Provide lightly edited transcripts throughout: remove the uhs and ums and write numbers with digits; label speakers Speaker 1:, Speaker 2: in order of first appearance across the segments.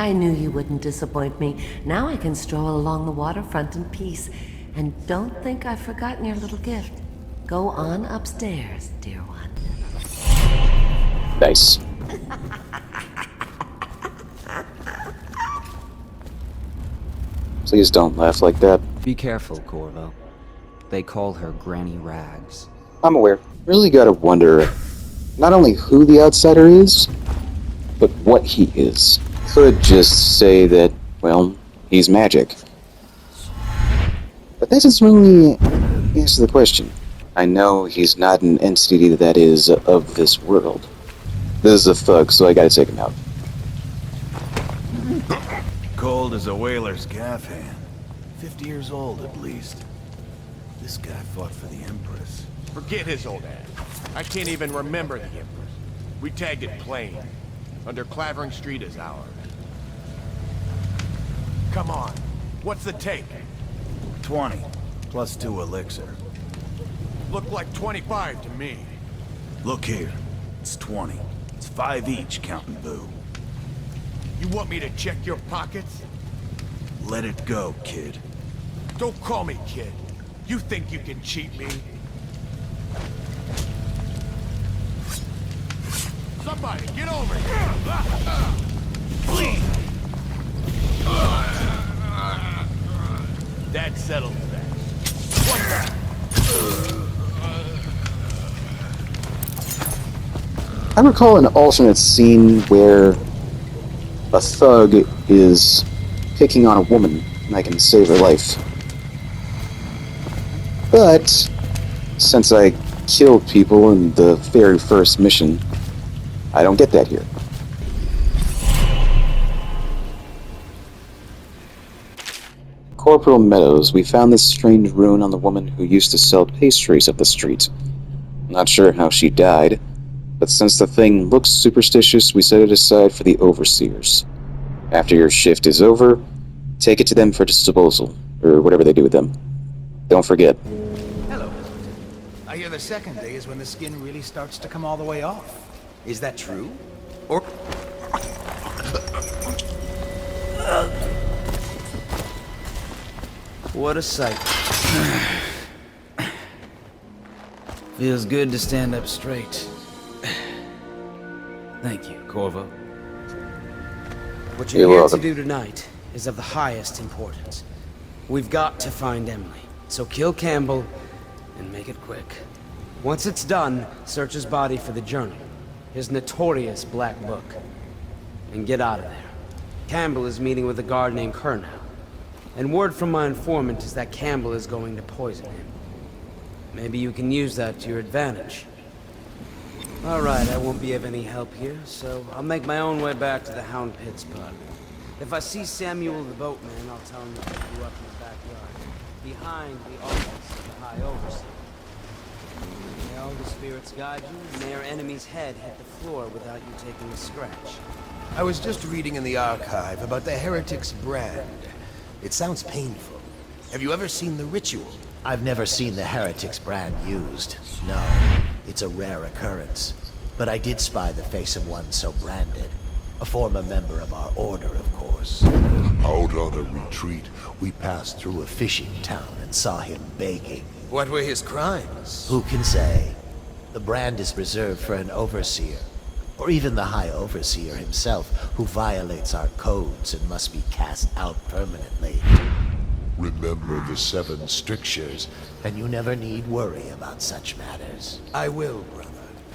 Speaker 1: I knew you wouldn't disappoint me. Now I can stroll along the waterfront in peace. And don't think I've forgotten your little gift. Go on upstairs, dear one.
Speaker 2: Nice. Please don't laugh like that.
Speaker 3: Be careful, Corvo. They call her Granny Rags.
Speaker 2: I'm aware. Really gotta wonder not only who the outsider is, but what he is. Could just say that, well, he's magic. But that doesn't really answer the question. I know he's not an entity that is of this world. This is a thug, so I gotta take him out.
Speaker 4: Cold as a whaler's gaff hand. 50 years old at least. This guy fought for the Empress.
Speaker 5: Forget his old ass. I can't even remember the Empress. We tagged it plain. Under Clavering Street is ours. Come on. What's the take?
Speaker 4: 20, plus 2 elixir.
Speaker 5: Looked like 25 to me.
Speaker 4: Look here. It's 20. It's 5 each, counting Boo.
Speaker 5: You want me to check your pockets?
Speaker 4: Let it go, kid.
Speaker 5: Don't call me kid. You think you can cheat me? Somebody, get over here! Please! That settles that. What's that?
Speaker 2: I recall an alternate scene where a thug is picking on a woman and I can save her life. But since I killed people in the very first mission, I don't get that here. Corporal Meadows, we found this strange rune on the woman who used to sell pastries up the street. Not sure how she died, but since the thing looks superstitious, we set it aside for the overseers. After your shift is over, take it to them for disposal, or whatever they do with them. Don't forget.
Speaker 6: Hello. I hear the second day is when the skin really starts to come all the way off. Is that true? Or... What a sight. Feels good to stand up straight. Thank you, Corvo.
Speaker 7: What you're
Speaker 2: You're
Speaker 7: here
Speaker 2: welcome.
Speaker 7: to do tonight is of the highest importance. We've got to find Emily, so kill Campbell and make it quick. Once it's done, search his body for the journal, his notorious black book, and get out of there. Campbell is meeting with a guard named Kernow, and word from my informant is that Campbell is going to poison him. Maybe you can use that to your advantage. Alright, I won't be of any help here, so I'll make my own way back to the Hound Pits pub. If I see Samuel the boatman, I'll tell him to pick you up in the backyard, behind the office of the High Overseer. May all the spirits guide you, and may our enemy's head hit the floor without you taking a scratch.
Speaker 6: I was just reading in the archive about the heretic's brand. It sounds painful. Have you ever seen the ritual?
Speaker 8: I've never seen the heretic's brand used. No, it's a rare occurrence. But I did spy the face of one so branded. A former member of our order, of course. Out on a retreat, we passed through a fishing town and saw him begging.
Speaker 6: What were his crimes?
Speaker 8: Who can say? The brand is reserved for an overseer, or even the High Overseer himself, who violates our codes and must be cast out permanently. Remember the 7 strictures, and you never need worry about such matters.
Speaker 6: I will, brother.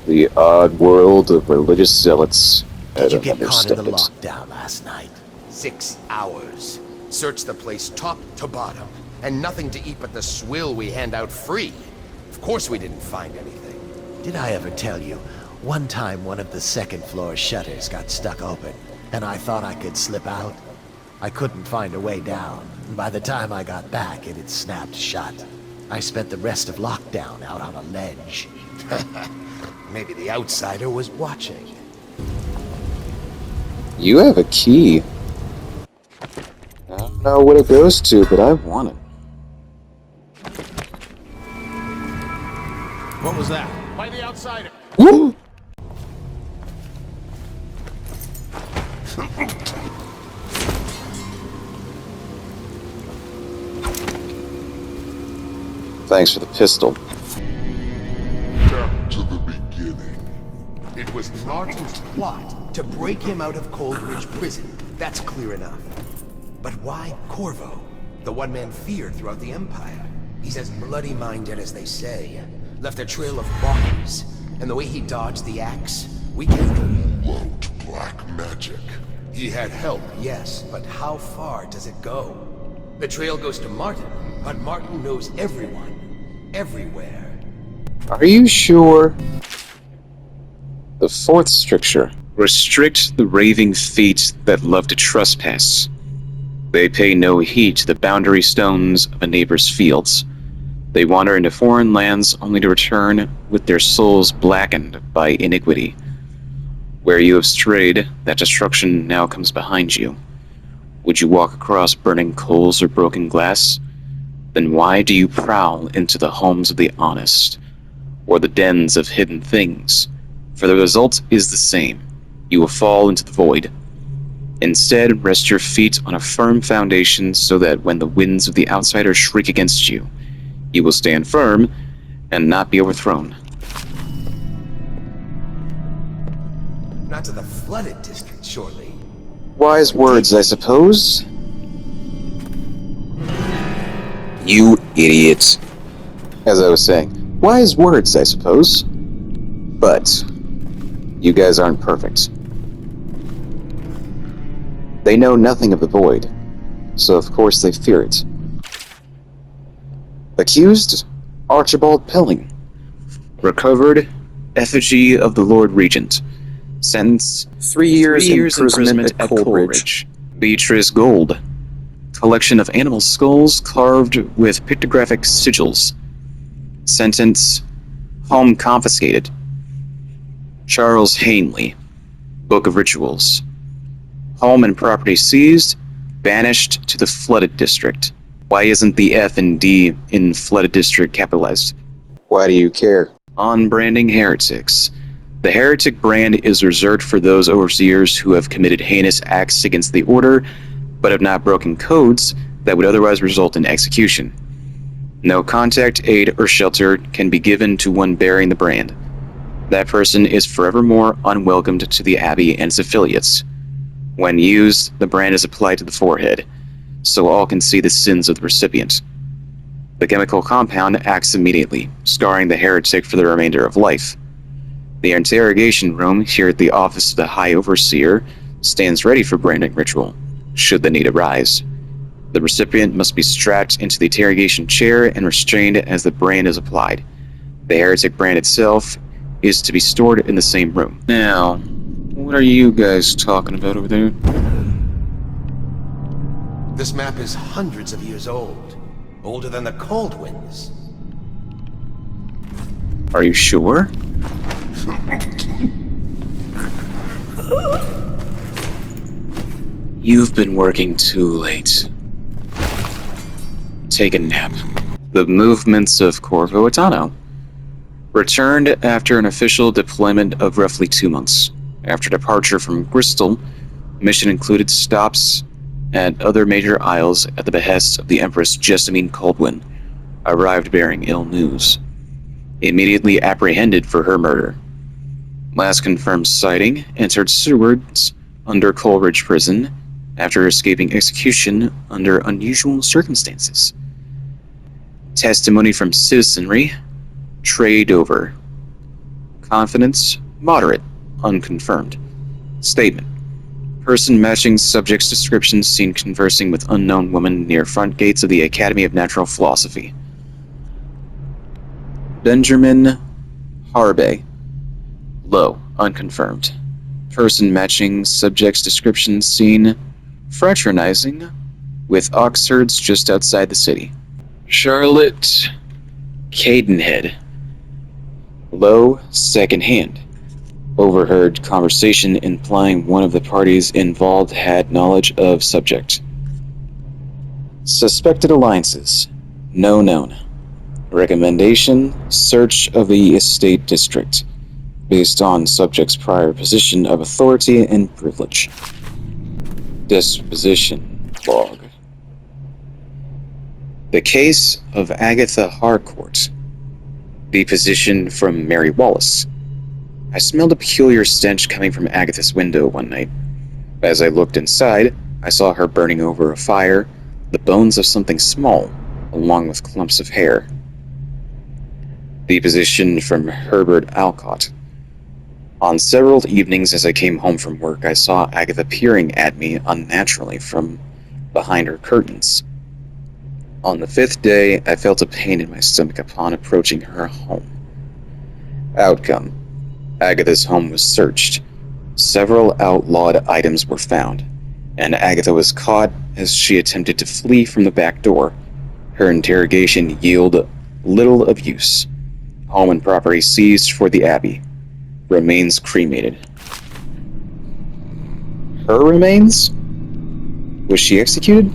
Speaker 2: The odd world of religious zealots.
Speaker 8: Did you get caught in the lockdown last night?
Speaker 5: 6 hours. Search the place top to bottom. And nothing to eat but the swill we hand out free. Of course we didn't find anything.
Speaker 8: Did I ever tell you, one time one of the second floor shutters got stuck open, and I thought I could slip out? I couldn't find a way down, and by the time I got back, it had snapped shut. I spent the rest of lockdown out on a ledge.
Speaker 6: Maybe the outsider was watching.
Speaker 2: You have a key. I don't know what it goes to, but I want it.
Speaker 5: What was that? By the outsider.
Speaker 2: Woo! Thanks for the pistol.
Speaker 5: Back to the beginning. It was Martin's plot to break him out of Coldridge Prison. That's clear enough. But why Corvo? The one man feared throughout the Empire. He's as bloody-minded as they say. Left a trail of bodies. And the way he dodged the axe, we can't... Wrote black magic. He had help, yes, but how far does it go? The trail goes to Martin, but Martin knows everyone. Everywhere.
Speaker 2: Are you sure? The fourth stricture. Restrict the raving feet that love to trespass. They pay no heed to the boundary stones of a neighbor's fields. They wander into foreign lands only to return with their souls blackened by iniquity. Where you have strayed, that destruction now comes behind you. Would you walk across burning coals or broken glass? Then why do you prowl into the homes of the honest, or the dens of hidden things? For the result is the same. You will fall into the void. Instead, rest your feet on a firm foundation so that when the winds of the outsider shriek against you, you will stand firm and not be overthrown.
Speaker 5: Not to the flooded district, surely.
Speaker 2: Wise words, I suppose. You idiot. As I was saying, wise words, I suppose. But you guys aren't perfect. They know nothing of the void, so of course they fear it. Accused, Archibald Pilling. Recovered, effigy of the Lord Regent. Sentence, 3 years imprisonment at Coldridge. Beatrice Gold. Collection of animal skulls carved with pictographic sigils. Sentence, home confiscated. Charles Hanley. Book of Rituals. Home and property seized, banished to the flooded district. Why isn't the F and D in flooded district capitalized? Why do you care? On branding heretics. The heretic brand is reserved for those overseers who have committed heinous acts against the order, but have not broken codes that would otherwise result in execution. No contact, aid, or shelter can be given to one bearing the brand. That person is forevermore unwelcomed to the Abbey and its affiliates. When used, the brand is applied to the forehead, so all can see the sins of the recipient. The chemical compound acts immediately, scarring the heretic for the remainder of life. The interrogation room here at the office of the High Overseer stands ready for branding ritual, should the need arise. The recipient must be strapped into the interrogation chair and restrained as the brand is applied. The heretic brand itself is to be stored in the same room. Now, what are you guys talking about over there?
Speaker 5: This map is hundreds of years old. Older than the cold winds.
Speaker 2: Are you sure? You've been working too late. Take a nap. The movements of Corvo Atano. Returned after an official deployment of roughly 2 months. After departure from Bristol, mission included stops at other major isles at the behest of the Empress Jessamine Caldwin, arrived bearing ill news. Immediately apprehended for her murder. Last confirmed sighting entered Sewards under Coleridge Prison after escaping execution under unusual circumstances. Testimony from citizenry, trade over. Confidence, moderate, unconfirmed. Statement. Person matching subject's description seen conversing with unknown woman near front gates of the Academy of Natural Philosophy. Benjamin Harbe. Low, unconfirmed. Person matching subject's description seen fraternizing with oxherds just outside the city. Charlotte Cadenhead. Low, second hand. Overheard conversation implying one of the parties involved had knowledge of subject. Suspected alliances. No known. Recommendation, search of the estate district, based on subject's prior position of authority and privilege. Disposition log. The case of Agatha Harcourt. Deposition from Mary Wallace. I smelled a peculiar stench coming from Agatha's window one night. As I looked inside, I saw her burning over a fire, the bones of something small, along with clumps of hair. Deposition from Herbert Alcott. On several evenings as I came home from work, I saw Agatha peering at me unnaturally from behind her curtains. On the 5th day, I felt a pain in my stomach upon approaching her home. Outcome: Agatha's home was searched. Several outlawed items were found, and Agatha was caught as she attempted to flee from the back door. Her interrogation yielded little of use. Home and property seized for the Abbey. Remains cremated. Her remains? Was she executed?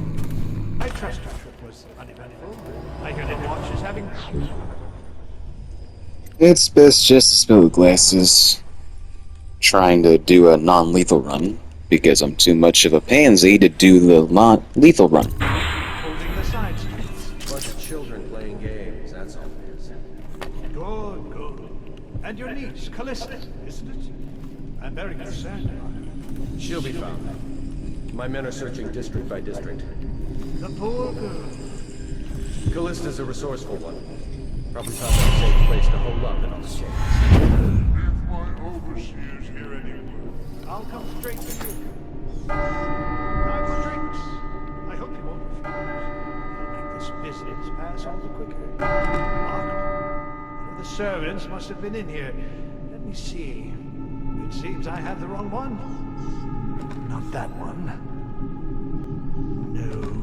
Speaker 9: I trust your trip was uneventful. I hear that watch is having...
Speaker 2: It's best just to spill the glasses. Trying to do a non-lethal run, because I'm too much of a pansy to do the lethal run.
Speaker 9: Holding the side streets.
Speaker 6: Bunch of children playing games, that's all it is.
Speaker 9: Good, good. And your niece, Callista, isn't it? I'm very concerned about her.
Speaker 6: She'll be found. My men are searching district by district.
Speaker 9: The poor girl.
Speaker 6: Callista's a resourceful one. Probably found a safe place to hole up in all this case.
Speaker 9: If my overseer's here anywhere, I'll come straight to you. Now for drinks. I hope you won't refuse. It'll make this business pass all the quicker. Locked. One of the servants must have been in here. Let me see. It seems I have the wrong one. Not that one. No.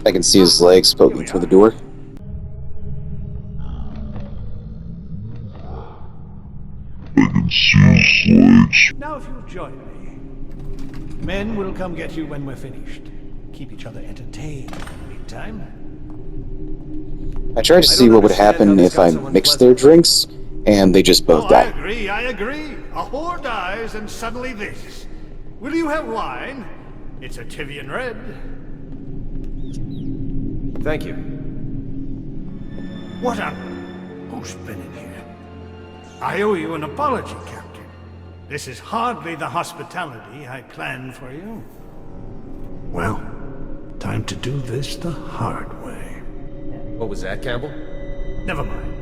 Speaker 2: I can see his legs poking through the door.
Speaker 9: Now if you'll join me. Men will come get you when we're finished. Keep each other entertained in the meantime.
Speaker 2: I tried to see what would happen if I mixed their drinks, and they just both
Speaker 9: I
Speaker 2: died.
Speaker 9: agree. A whore dies and suddenly this. Will you have wine? It's a Tivian Red.
Speaker 6: Thank you.
Speaker 9: What a... Who's been in here? I owe you an apology, Captain. This is hardly the hospitality I planned for you. Well, time to do this the hard way.
Speaker 6: What was that, Campbell?
Speaker 9: Never mind.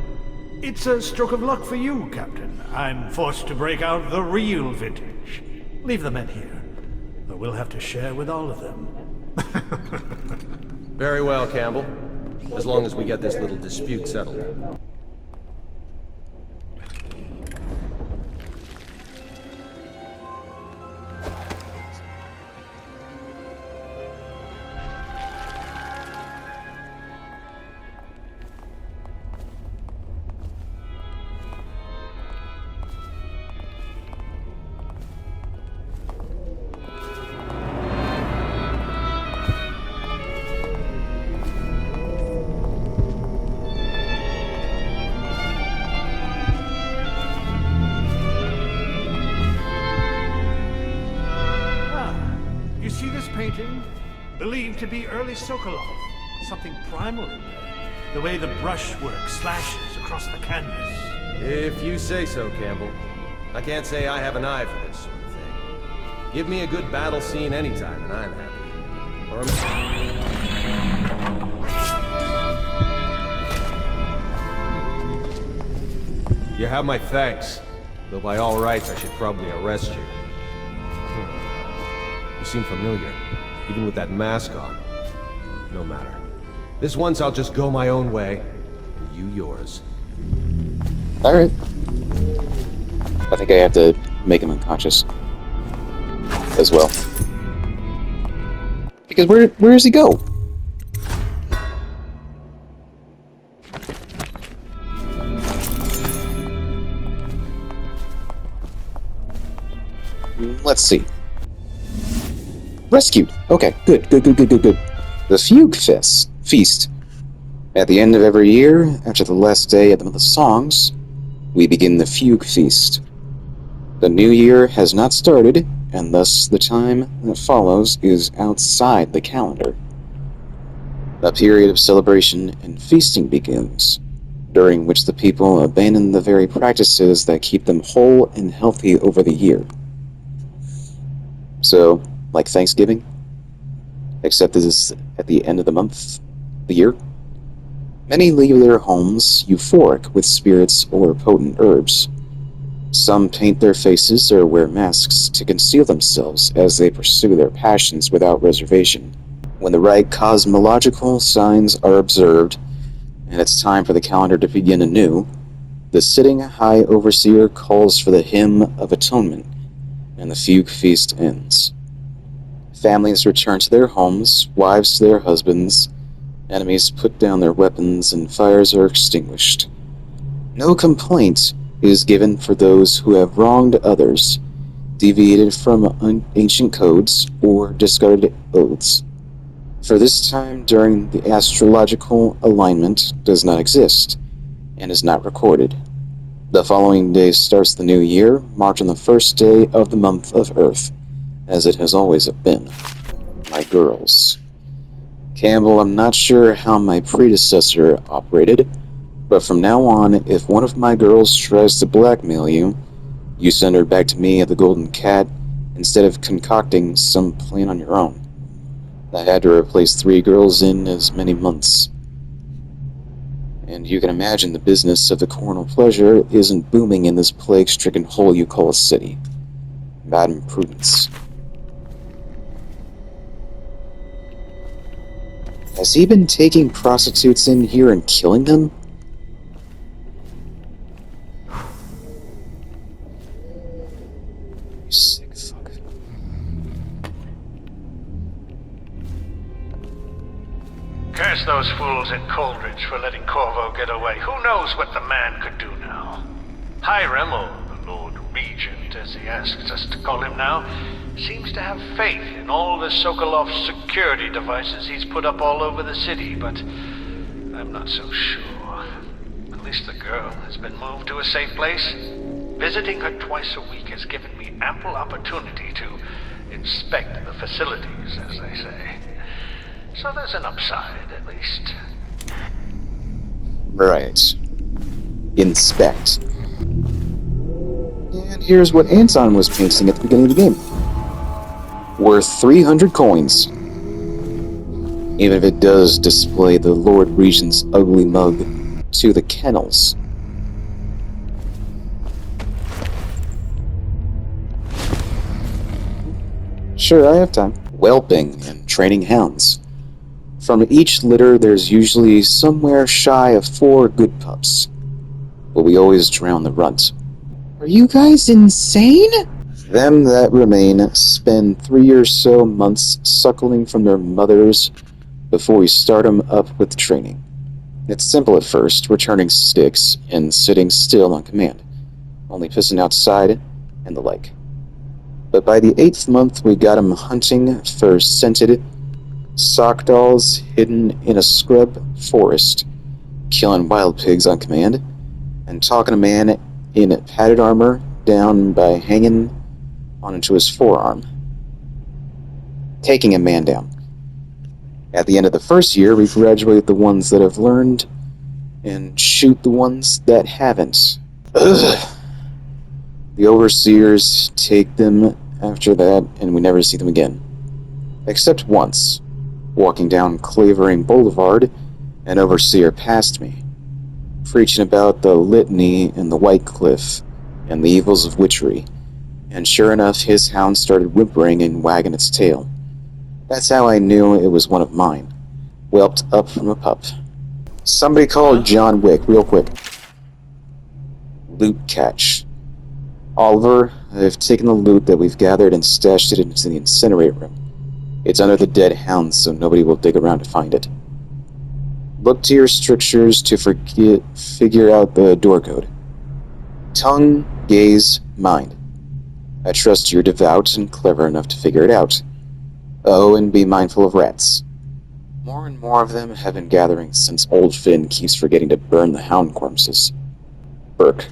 Speaker 9: It's a stroke of luck for you, Captain. I'm forced to break out the real vintage. Leave the men here, but we'll have to share with all of them.
Speaker 6: Very well, Campbell. As long as we get this little dispute settled.
Speaker 9: Believed to be early Sokolov. Something primal in there. The way the brushwork slashes across the canvas.
Speaker 6: If you say so, Campbell. I can't say I have an eye for this sort of thing. Give me a good battle scene anytime, and I'm happy. Or You have my thanks. Though by all rights, I should probably arrest you. You seem familiar. Even with that mask on. No matter. This once I'll just go my own way, and you yours.
Speaker 2: Alright. I think I have to make him unconscious. As well. Because where does he go? Let's see. Rescued. Okay, good. The Fugue Feast. At the end of every year, after the last day of the songs, we begin the Fugue Feast. The new year has not started, and thus the time that follows is outside the calendar. A period of celebration and feasting begins, during which the people abandon the very practices that keep them whole and healthy over the year. So, like Thanksgiving, except this is at the end of the year. Many leave their homes euphoric with spirits or potent herbs. Some paint their faces or wear masks to conceal themselves as they pursue their passions without reservation. When the right cosmological signs are observed, and it's time for the calendar to begin anew, the sitting High Overseer calls for the hymn of atonement, and the fugue feast ends. Families return to their homes, wives to their husbands, enemies put down their weapons, and fires are extinguished. No complaint is given for those who have wronged others, deviated from ancient codes, or discarded oaths. For this time during the astrological alignment does not exist, and is not recorded. The following day starts the new year, marked on the first day of the month of Earth, as it has always been. My girls. Campbell, I'm not sure how my predecessor operated, but from now on, if one of my girls tries to blackmail you, you send her back to me at the Golden Cat instead of concocting some plan on your own. I had to replace 3 girls in as many months. And you can imagine the business of the carnal pleasure isn't booming in this plague-stricken hole you call a city. Bad imprudence. Has he been taking prostitutes in here and killing them? You sick fuck.
Speaker 9: Curse those fools in Coldridge for letting Corvo get away. Who knows what the man could do now? Hiram, or the Lord Regent, as he asks us to call him now, seems to have faith in all the Sokolov security devices he's put up all over the city, but I'm not so sure. At least the girl has been moved to a safe place. Visiting her twice a week has given me ample opportunity to inspect the facilities, as they say. So there's an upside, at least.
Speaker 2: Right. Inspect. And here's what Anton was pasting at the beginning of the game. Worth 300 coins. Even if it does display the Lord Regent's ugly mug to the kennels. Sure, I have time. Whelping and training hounds. From each litter, there's usually somewhere shy of 4 good pups. But we always drown the runt. Are you guys insane? Them that remain spend 3 or so months suckling from their mothers before we start them up with training. It's simple at first, returning sticks and sitting still on command, only pissing outside and the like. But by the 8th month, we got them hunting for scented sock dolls hidden in a scrub forest, killing wild pigs on command, and talking a man in padded armor down by hanging onto his forearm. Taking a man down. At the end of the first year, we graduate the ones that have learned and shoot the ones that haven't. Ugh. The overseers take them after that, and we never see them again. Except once. Walking down Clavering Boulevard, an overseer passed me, preaching about the litany and the White Cliff, and the evils of witchery, and sure enough, his hound started whimpering and wagging its tail. That's how I knew it was one of mine, whelped up from a pup. Somebody called John Wick, real quick. Loot catch. Oliver, I've taken the loot that we've gathered and stashed it into the incinerator room. It's under the dead hounds, so nobody will dig around to find it. Look to your strictures to figure out the door code. Tongue, gaze, mind. I trust you're devout and clever enough to figure it out. Oh, and be mindful of rats. More and more of them have been gathering since old Finn keeps forgetting to burn the hound corpses. Burke.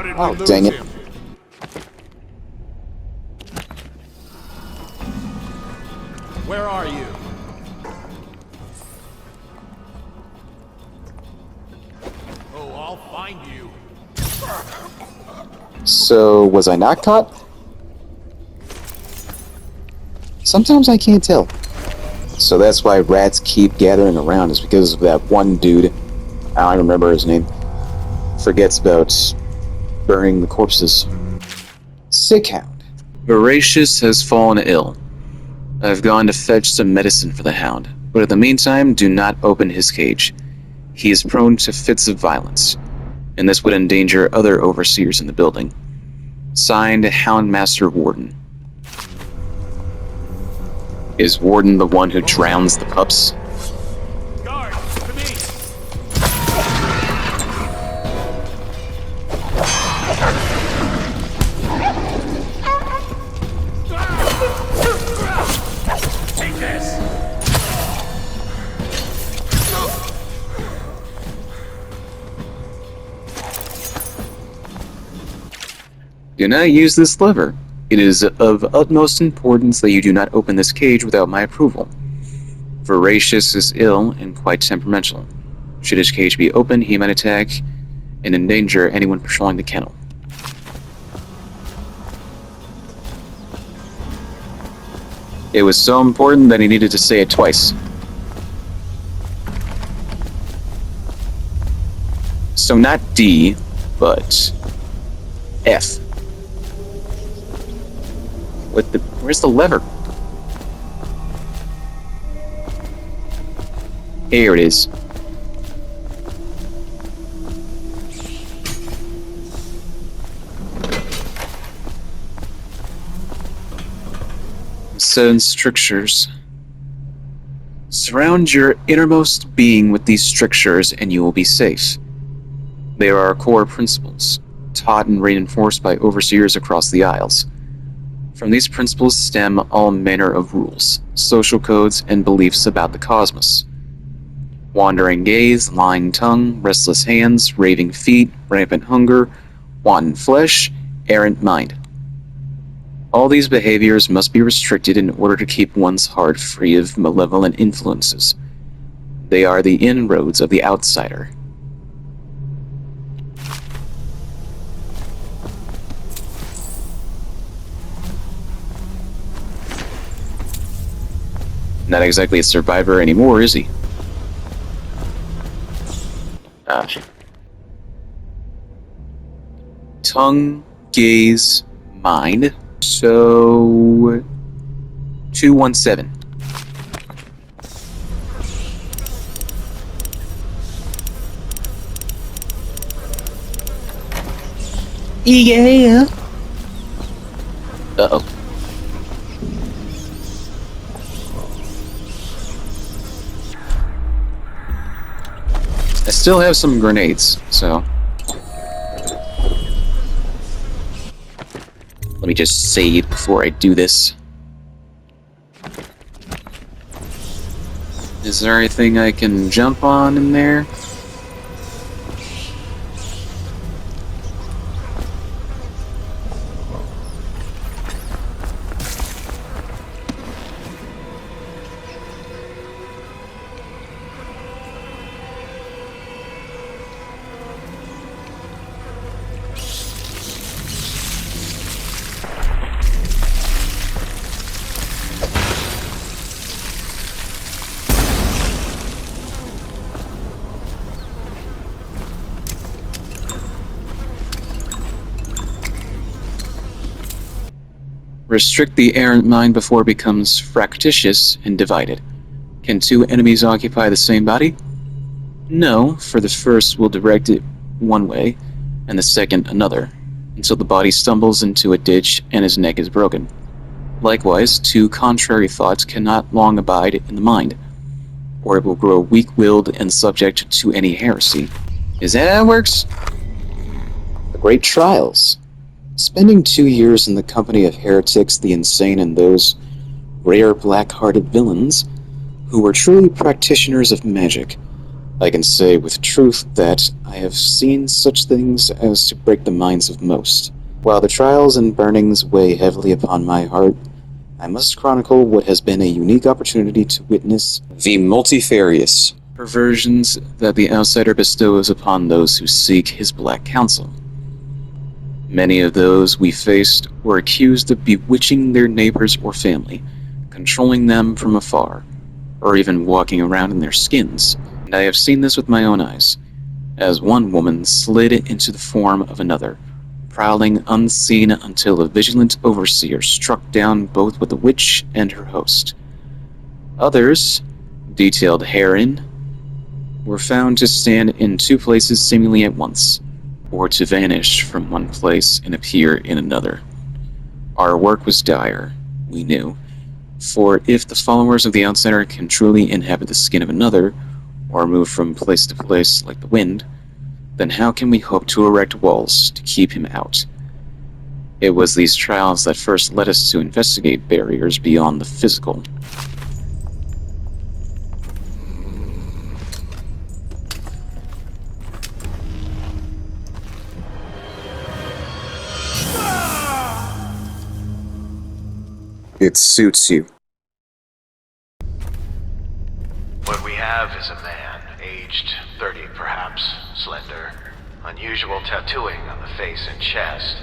Speaker 9: did
Speaker 2: Oh,
Speaker 9: we lose
Speaker 2: dang it.
Speaker 9: him? Where are you? Oh, I'll find you.
Speaker 2: So, was I not caught? Sometimes I can't tell. So that's why rats keep gathering around, is because of that one dude, I don't remember his name, forgets about burning the corpses. Sick hound. Voracious has fallen ill. I've gone to fetch some medicine for the hound, but in the meantime, do not open his cage. He is prone to fits of violence, and this would endanger other overseers in the building. Signed, Houndmaster Warden. Is Warden the one who drowns the pups?
Speaker 9: Guard, to me! Take this!
Speaker 2: Do not use this lever. It is of utmost importance that you do not open this cage without my approval. Voracious is ill and quite temperamental. Should his cage be open, he might attack and endanger anyone patrolling the kennel. It was so important that he needed to say it twice. So not D, but F. Where's the lever? Here it is. Seven strictures. Surround your innermost being with these strictures and you will be safe. They are our core principles, taught and reinforced by overseers across the Isles. From these principles stem all manner of rules, social codes, and beliefs about the cosmos. Wandering gaze, lying tongue, restless hands, raving feet, rampant hunger, wanton flesh, errant mind. All these behaviors must be restricted in order to keep one's heart free of malevolent influences. They are the inroads of the outsider. Not exactly a survivor anymore, is he? Tongue, gaze, mind. So 217. Yeah. Uh-oh. I still have some grenades, so let me just save before I do this. Is there anything I can jump on in there? Restrict the errant mind before it becomes fractious and divided. Can two enemies occupy the same body? No, for the first will direct it one way, and the second another, until the body stumbles into a ditch and his neck is broken. Likewise, two contrary thoughts cannot long abide in the mind, or it will grow weak-willed and subject to any heresy. Is that how it works? The Great Trials. Spending 2 years in the company of heretics, the insane, and those rare black-hearted villains who were truly practitioners of magic, I can say with truth that I have seen such things as to break the minds of most. While the trials and burnings weigh heavily upon my heart, I must chronicle what has been a unique opportunity to witness the multifarious perversions that the outsider bestows upon those who seek his black counsel. Many of those we faced were accused of bewitching their neighbors or family, controlling them from afar, or even walking around in their skins. And I have seen this with my own eyes, as one woman slid into the form of another, prowling unseen until a vigilant overseer struck down both with the witch and her host. Others, detailed herein, were found to stand in two places seemingly at once, or to vanish from one place and appear in another. Our work was dire, we knew, for if the followers of the outsider can truly inhabit the skin of another, or move from place to place like the wind, then how can we hope to erect walls to keep him out? It was these trials that first led us to investigate barriers beyond the physical. It suits you.
Speaker 10: What we have is a man, aged 30 perhaps, slender, unusual tattooing on the face and chest,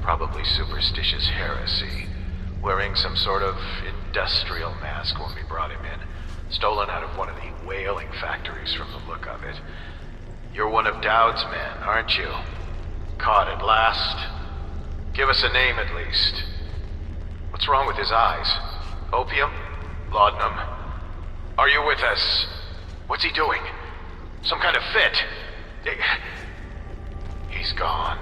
Speaker 10: probably superstitious heresy, wearing some sort of industrial mask when we brought him in, stolen out of one of the whaling factories from the look of it. You're one of Dowd's men, aren't you? Caught at last? Give us a name at least. What's wrong with his eyes? Opium? Laudanum? Are you with us? What's he doing? Some kind of fit? He's gone.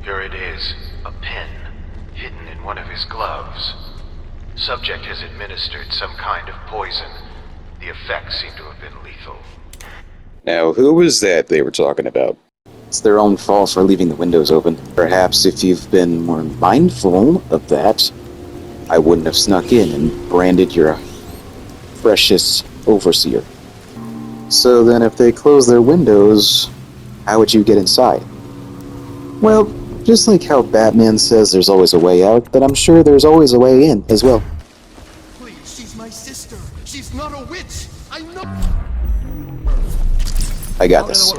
Speaker 10: Here it is, a pin, hidden in one of his gloves. Subject has administered some kind of poison. The effects seem to have been lethal.
Speaker 2: Now, who was that they were talking about? It's their own fault for leaving the windows open. Perhaps if you've been more mindful of that, I wouldn't have snuck in and branded your precious overseer. So then if they close their windows, how would you get inside? Well, just like how Batman says there's always a way out, but I'm sure there's always a way in as well.
Speaker 5: Please, she's my sister. She's not a witch. I know.
Speaker 2: I got this.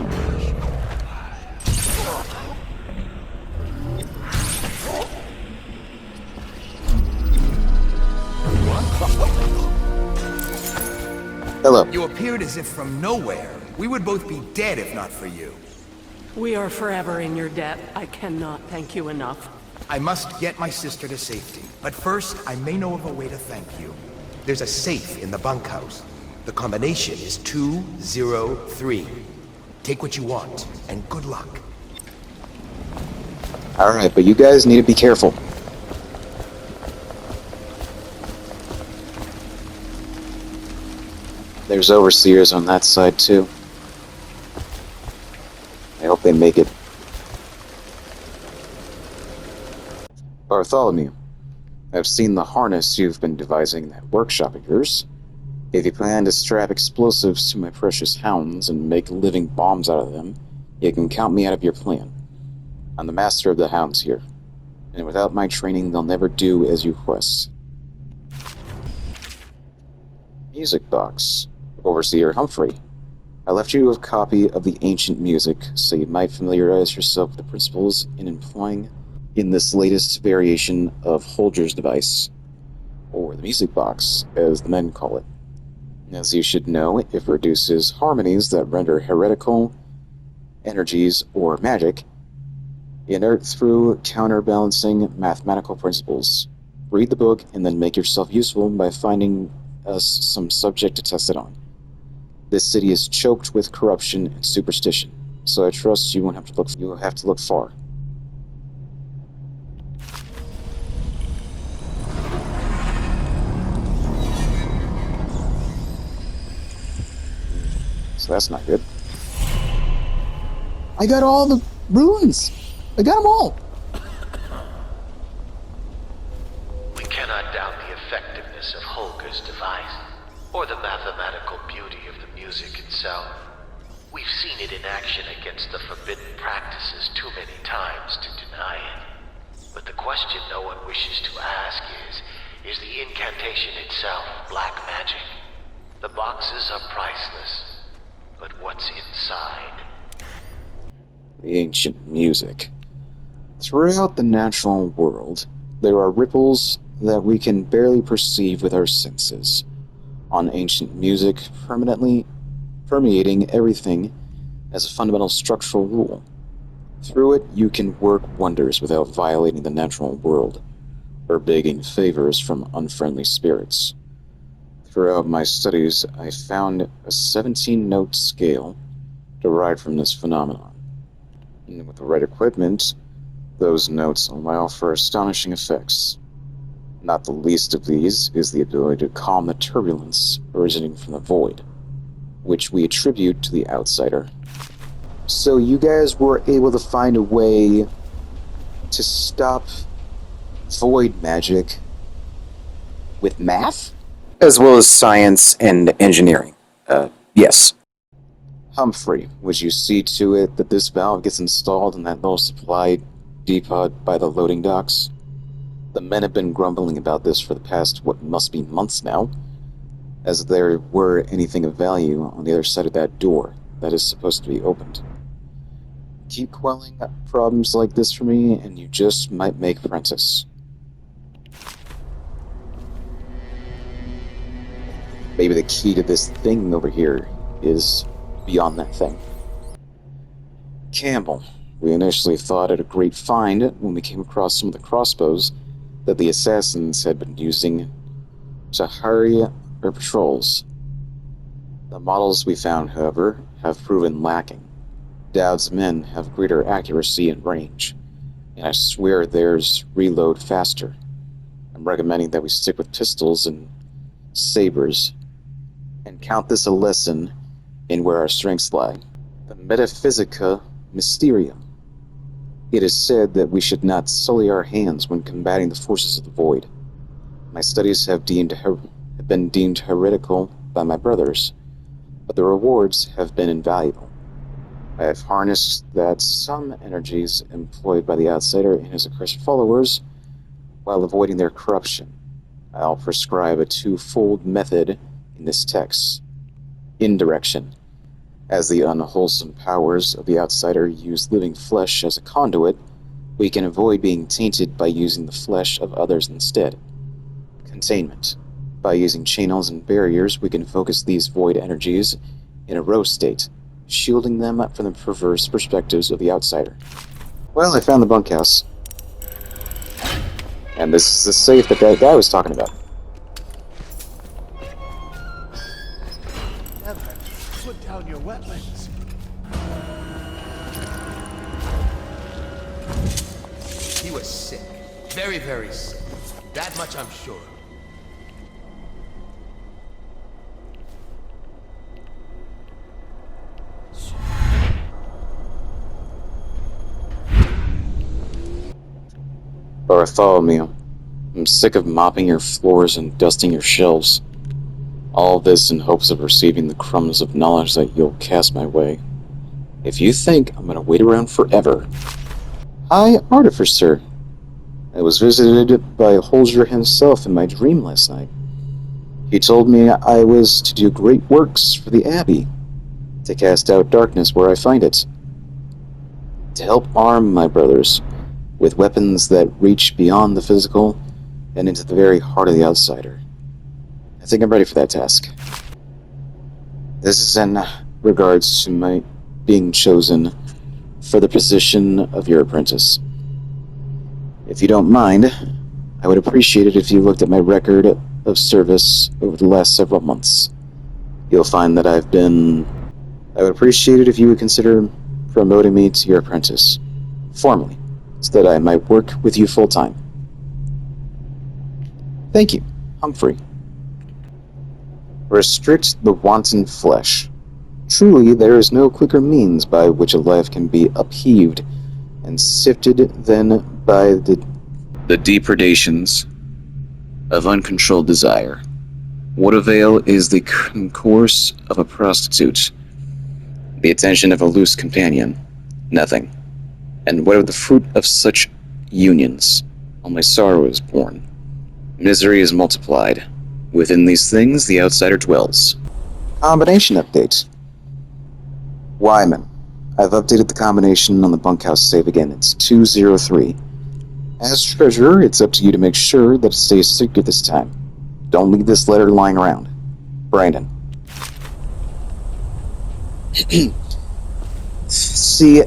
Speaker 2: Hello.
Speaker 5: You appeared as if from nowhere. We would both be dead if not for you.
Speaker 11: We are forever in your debt. I cannot thank you enough.
Speaker 5: I must get my sister to safety, but first I may know of a way to thank you. There's a safe in the bunkhouse. The combination is 203. Take what you want, and good luck.
Speaker 2: Alright, but you guys need to be careful. There's overseers on that side too. I hope they make it. Bartholomew, I've seen the harness you've been devising in that workshop of yours. If you plan to strap explosives to my precious hounds and make living bombs out of them, you can count me out of your plan. I'm the master of the hounds here, and without my training they'll never do as you request. Music box. Overseer Humphrey, I left you a copy of the ancient music so you might familiarize yourself with the principles in employing in this latest variation of Holger's device, or the music box, as the men call it. As you should know, it produces harmonies that render heretical energies or magic inert through counterbalancing mathematical principles. Read the book and then make yourself useful by finding us some subject to test it on. This city is choked with corruption and superstition, so I trust you won't have to look far. So that's not good. I got all the runes! I got them all!
Speaker 10: We cannot doubt the effectiveness of Holger's device, or the mathematical beauty of the music. music itself. We've seen it in action against the forbidden practices too many times to deny it. But the question no one wishes to ask is the incantation itself black magic? The boxes are priceless, but what's inside?
Speaker 2: The ancient music. Throughout the natural world, there are ripples that we can barely perceive with our senses. On ancient music, permanently permeating everything as a fundamental structural rule. Through it, you can work wonders without violating the natural world, or begging favors from unfriendly spirits. Throughout my studies, I found a 17-note scale derived from this phenomenon. And with the right equipment, those notes allow for astonishing effects. Not the least of these is the ability to calm the turbulence originating from the void, which we attribute to the outsider. So you guys were able to find a way to stop void magic with math? As well as science and engineering. Yes. Humphrey, would you see to it that this valve gets installed in that little supply depot by the loading docks? The men have been grumbling about this for the past, what must be months now, as if there were anything of value on the other side of that door that is supposed to be opened. Keep quelling problems like this for me, and you just might make Prentice. Maybe the key to this thing over here is beyond that thing. Campbell. We initially thought it a great find when we came across some of the crossbows that the assassins had been using to hurry their patrols. The models we found, however, have proven lacking. Dowd's men have greater accuracy and range, and I swear theirs reload faster. I'm recommending that we stick with pistols and sabers, and count this a lesson in where our strengths lie. The Metaphysica Mysterium. It is said that we should not sully our hands when combating the forces of the void. My studies have been deemed heretical by my brothers, but the rewards have been invaluable. I have harnessed that some energies employed by the outsider and his accursed followers while avoiding their corruption. I'll prescribe a twofold method in this text. Indirection. As the unwholesome powers of the outsider use living flesh as a conduit, we can avoid being tainted by using the flesh of others instead. Containment. By using channels and barriers, we can focus these void energies in a row state, shielding them from the perverse perspectives of the outsider. Well, I found the bunkhouse. And this is the safe that guy was talking about.
Speaker 9: Put down your weapons.
Speaker 5: He was sick. Very, very sick. That much I'm sure of.
Speaker 2: Bartholomew, I'm sick of mopping your floors and dusting your shelves. All this in hopes of receiving the crumbs of knowledge that you'll cast my way. If you think I'm gonna wait around forever... Hi, Artificer. I was visited by Holger himself in my dream last night. He told me I was to do great works for the Abbey, to cast out darkness where I find it, to help arm my brothers with weapons that reach beyond the physical and into the very heart of the outsider. I think I'm ready for that task. This is in regards to my being chosen for the position of your apprentice. If you don't mind, I would appreciate it if you looked at my record of service over the last several months. You'll find that I would appreciate it if you would consider promoting me to your apprentice, formally, so that I might work with you full-time. Thank you, Humphrey. Restrict the wanton flesh. Truly, there is no quicker means by which a life can be upheaved and sifted than by the depredations of uncontrolled desire. What avail is the course of a prostitute? The attention of a loose companion? Nothing. And what of the fruit of such unions? Only sorrow is born. Misery is multiplied. Within these things, the outsider dwells. Combination update. Wyman. I've updated the combination on the bunkhouse save again. It's 203. As treasurer, it's up to you to make sure that it stays secret this time. Don't leave this letter lying around. Brandon. See,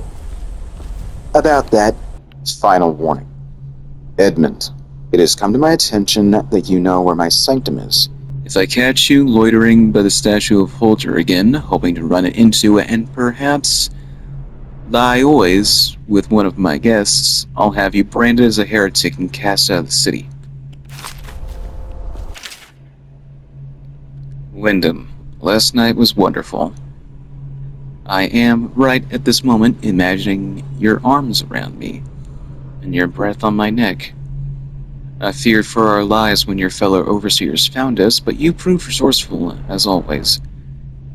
Speaker 2: about that, final warning. Edmund, it has come to my attention that you know where my sanctum is. If I catch you loitering by the statue of Holger again, hoping to run it into and perhaps lie always with one of my guests, I'll have you branded as a heretic and cast out of the city. Wyndham, last night was wonderful. I am, right at this moment, imagining your arms around me, and your breath on my neck. I feared for our lives when your fellow overseers found us, but you proved resourceful, as always.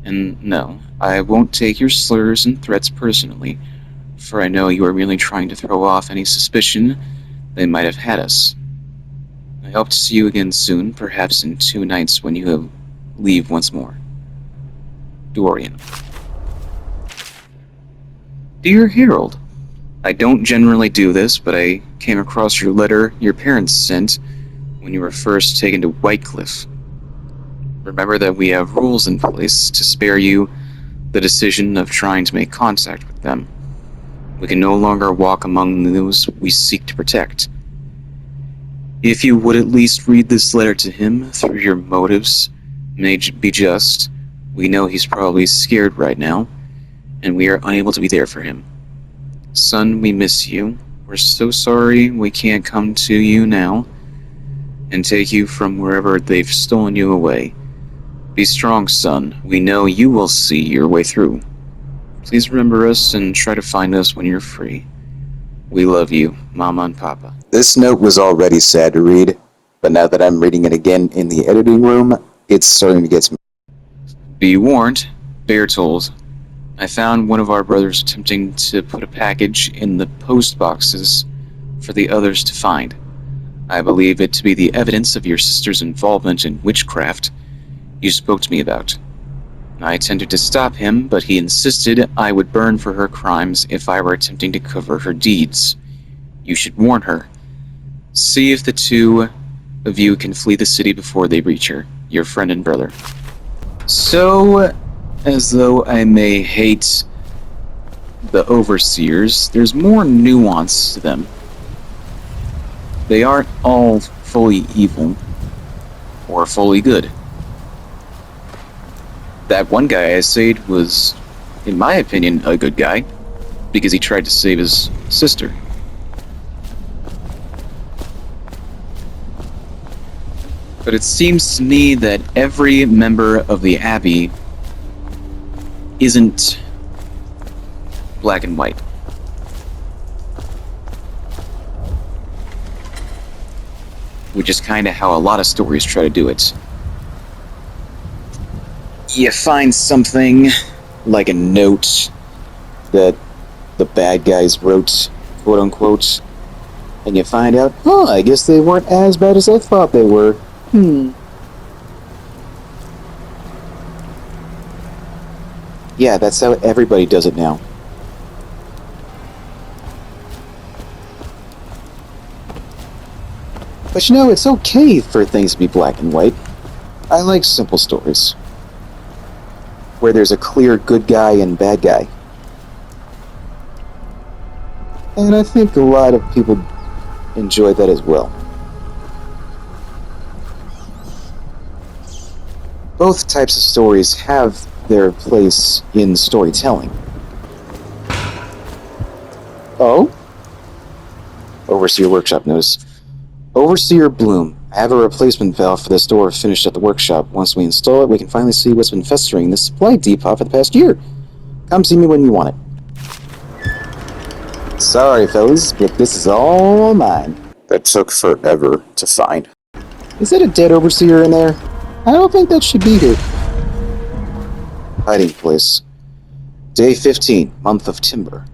Speaker 2: And no, I won't take your slurs and threats personally, for I know you are merely trying to throw off any suspicion they might have had us. I hope to see you again soon, perhaps in 2 nights when you leave once more. Dorian. Dear Harold, I don't generally do this, but I came across your letter your parents sent when you were first taken to Whitecliff. Remember that we have rules in place to spare you the decision of trying to make contact with them. We can no longer walk among those we seek to protect. If you would at least read this letter to him, through your motives may be just. We know he's probably scared right now, and we are unable to be there for him. Son, we miss you. We're so sorry we can't come to you now and take you from wherever they've stolen you away. Be strong, son. We know you will see your way through. Please remember us and try to find us when you're free. We love you, Mama and Papa. This note was already sad to read, but now that I'm reading it again in the editing room, it's starting to get to me. Be warned, Bertold. I found one of our brothers attempting to put a package in the post boxes for the others to find. I believe it to be the evidence of your sister's involvement in witchcraft you spoke to me about. I attempted to stop him, but he insisted I would burn for her crimes if I were attempting to cover her deeds. You should warn her. See if the 2 of you can flee the city before they reach her, your friend and brother. So, as though I may hate the overseers, there's more nuance to them. They aren't all fully evil or fully good. That one guy I saved was, in my opinion, a good guy, because he tried to save his sister. But it seems to me that every member of the Abbey isn't black and white. Which is kind of how a lot of stories try to do it. You find something like a note that the bad guys wrote, quote unquote, and you find out, oh, I guess they weren't as bad as I thought they were. Yeah, that's how everybody does it now. But you know, it's okay for things to be black and white. I like simple stories, where there's a clear good guy and bad guy. And I think a lot of people enjoy that as well. Both types of stories have their place in storytelling. Oh? Overseer Workshop notice. Overseer Bloom, I have a replacement valve for this door finished at the workshop. Once we install it, we can finally see what's been festering in the supply depot for the past year. Come see me when you want it. Sorry, fellas, but this is all mine. That took forever to find. Is that a dead overseer in there? I don't think that should be here. Hiding place. Day 15, month of Timber.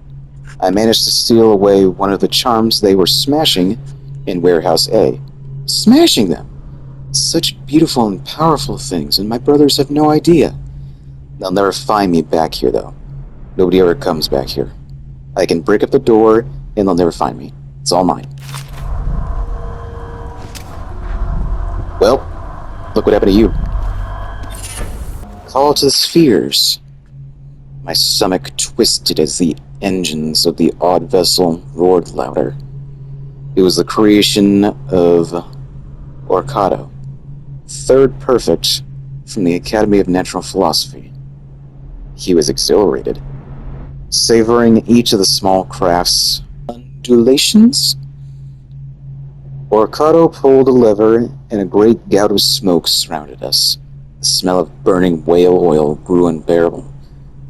Speaker 2: I managed to steal away one of the charms they were smashing in Warehouse A. Smashing them! Such beautiful and powerful things, and my brothers have no idea. They'll never find me back here, though. Nobody ever comes back here. I can break up the door, and they'll never find me. It's all mine. Well, look what happened to you. Call to the spheres. My stomach twisted as the engines of the odd vessel roared louder. It was the creation of Orcado, third perfect from the Academy of Natural Philosophy. He was exhilarated, savoring each of the small craft's undulations. Orcado pulled a lever, and a great gout of smoke surrounded us. The smell of burning whale oil grew unbearable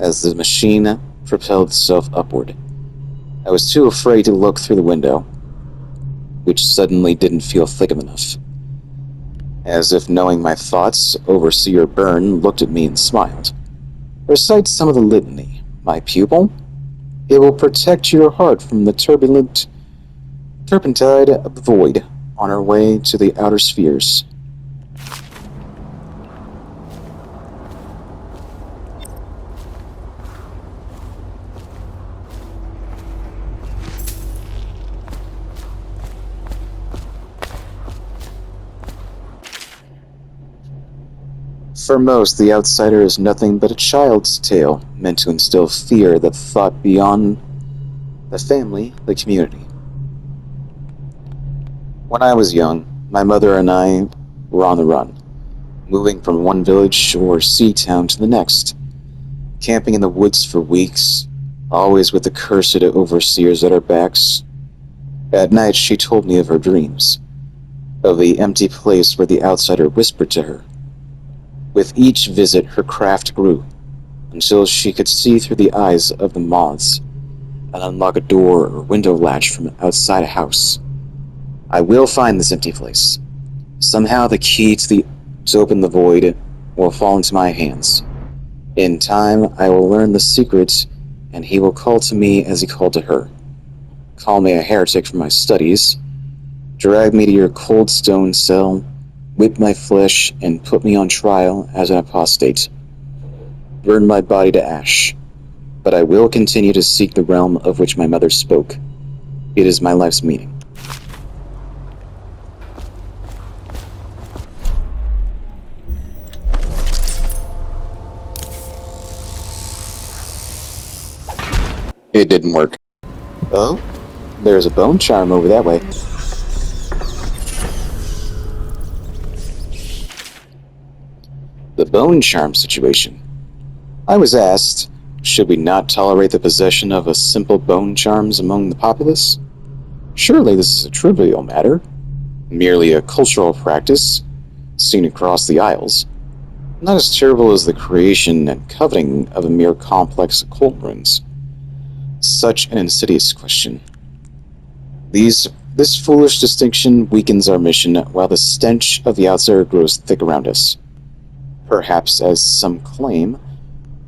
Speaker 2: as the machine propelled itself upward. I was too afraid to look through the window, which suddenly didn't feel thick enough. As if knowing my thoughts, Overseer Byrne looked at me and smiled. Recite some of the litany, my pupil. It will protect your heart from the turbulent turpentide of the void on our way to the outer spheres. For most, the outsider is nothing but a child's tale, meant to instill fear that thought beyond the family, the community. When I was young, my mother and I were on the run, moving from one village or sea town to the next, camping in the woods for weeks, always with the cursed overseers at our backs. At night, she told me of her dreams, of the empty place where the outsider whispered to her. With each visit, her craft grew, until she could see through the eyes of the moths and unlock a door or window latch from outside a house. I will find this empty place. Somehow the key to open the void will fall into my hands. In time, I will learn the secret, and he will call to me as he called to her. Call me a heretic for my studies, drag me to your cold stone cell, whip my flesh, and put me on trial as an apostate. Burn my body to ash. But I will continue to seek the realm of which my mother spoke. It is my life's meaning. It didn't work. Oh, there's a bone charm over that way. The bone charm situation. I was asked, should we not tolerate the possession of a simple bone charms among the populace? Surely this is a trivial matter, merely a cultural practice seen across the Isles, not as terrible as the creation and coveting of a mere complex occult runes. Such an insidious question. This foolish distinction weakens our mission, while the stench of the outsider grows thick around us. Perhaps, as some claim,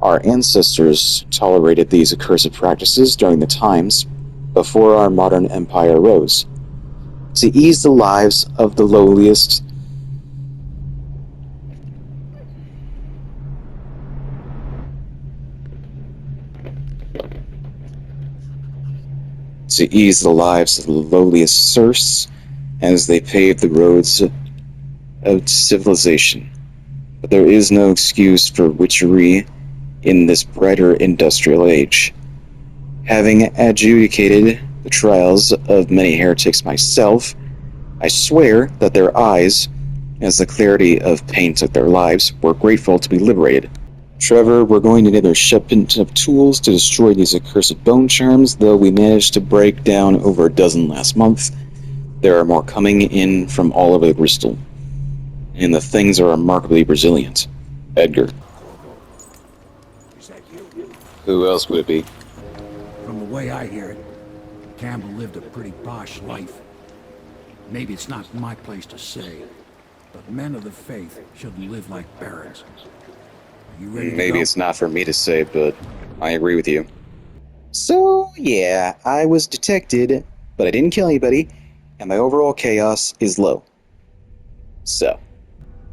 Speaker 2: our ancestors tolerated these accursed practices during the times before our modern empire arose, to ease the lives of the lowliest. To ease the lives of the lowliest serfs as they paved the roads of civilization. But there is no excuse for witchery in this brighter industrial age. Having adjudicated the trials of many heretics myself, I swear that their eyes, as the clarity of pain took their lives, were grateful to be liberated. Trevor, we're going to need a shipment of tools to destroy these accursed bone charms, though we managed to break down over a dozen last month. There are more coming in from all over the crystal, and the things are remarkably resilient. Edgar.
Speaker 12: Is that you?
Speaker 2: Who else would it be?
Speaker 12: From the way I hear it, Campbell lived a pretty posh life. Maybe it's not my place to say, but men of the faith shouldn't live like barons. Are you ready to
Speaker 2: Maybe
Speaker 12: go?
Speaker 2: it's not for me to say, but I agree with you. So, yeah, I was detected, but I didn't kill anybody, and my overall chaos is low. So,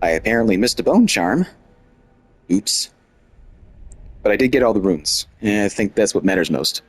Speaker 2: I apparently missed a bone charm. Oops. But I did get all the runes, and I think that's what matters most.